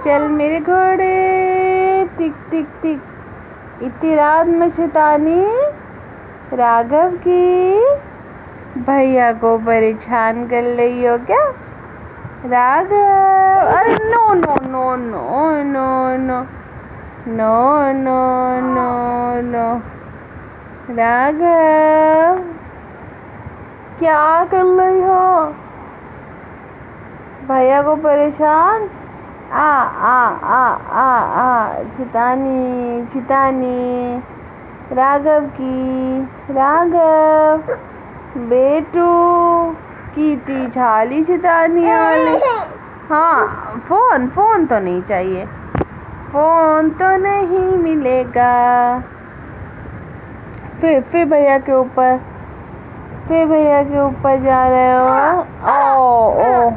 चल मेरे घोड़े टिक टिक टिक। इतनी रात में शैतानी राघव की। भैया को परेशान कर रही हो क्या राघव? अरे no no no no no no no no no no Raghav क्या कर रही हो? भैया को परेशान। आ आ आ आ आ चितानी चितानी राघव की। राघव बेटू कीटी झाली चितानी वाली। हाँ फोन तो नहीं चाहिए, फोन तो नहीं मिलेगा। फिर भैया के ऊपर, फिर भैया के ऊपर जा रहे हो। ओ